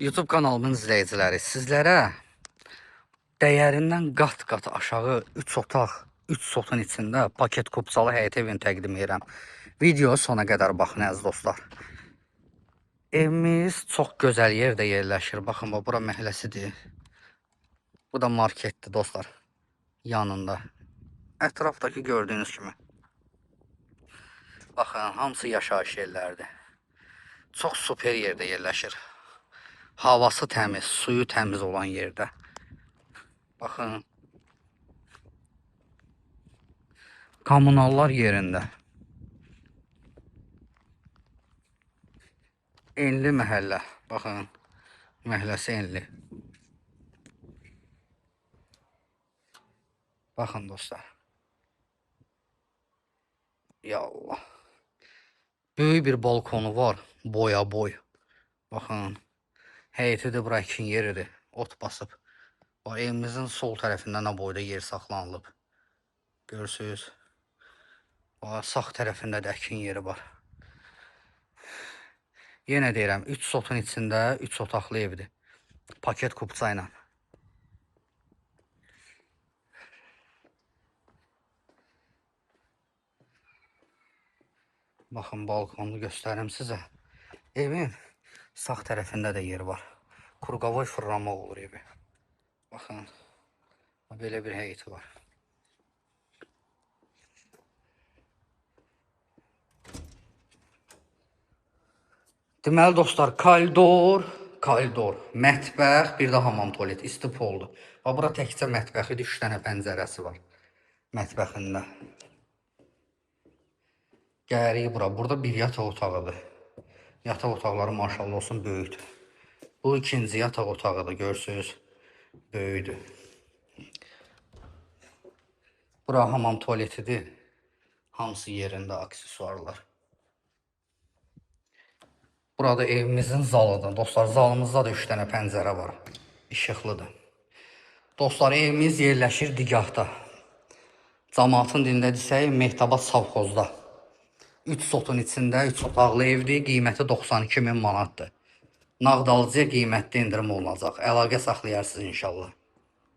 YouTube kanalımın izləyiciləri, sizlərə dəyərindən qat-qat aşağı 3 otaq, 3 sotun içində paket kupçalı həyət evini təqdim edirəm. Videoya sona qədər baxın əziz dostlar. Evimiz çox gözəl yerdə yerləşir. Baxın, bura məhəlləsidir. Bu da marketdir dostlar. Yanında. Ətrafdakı gördüyünüz kimi. Baxın, hamısı yaşayış yerlərdir. Çox super yerdə yerləşir. Havası təmiz, suyu təmiz olan yerdə. Baxın. Kommunallar yerində. Enli məhəllə. Baxın. Məhəlləsi enli. Baxın dostlar. Ya Allah. Böyük bir balkonu var. Boya boy. Baxın. Həyətidir, bura əkin yeridir. Ot basıb. Evimizin sol tərəfində nə boyda yer saxlanılıb. Görürsünüz. Sağ tərəfində də əkin yeri var. Yenə deyirəm, 3 sotun içində 3 otaqlı evdir. Paket kupça ilə. Baxın, balkonunu göstərim sizə. Evin sağ tərəfində də yer var. Kurqavoy fırlanma olur evi. Baxın, belə bir həyəti var. Deməli dostlar, koridor, mətbəx, bir də hamam tualet, istipoldur. Bura təkcə mətbəxidir, 3 dənə pəncərəsi var mətbəxində. Gəlirik bura. Burada bir yataq otağıdır. Yataq otaqları maşallah olsun böyükdür. Bu ikinci yataq otağıdır, görürsünüz. Böyükdür. Bura hamam tualetidir. Hamısı yerində aksesuarlar. Burada evimizin zalıdır. Dostlar, zalımızda da 3 dənə pəncərə var. İşıqlıdır. Dostlar, evimiz yerləşir Digahda. Cəmaatın dilində desək, Mehtabat Savxozda. 3 sotun içində 3 otaqlı evdir. Qiyməti 92.000 manatdır. Nağd alıcıya qiymətli indirim olunacaq. Əlaqə saxlayarsınız inşallah.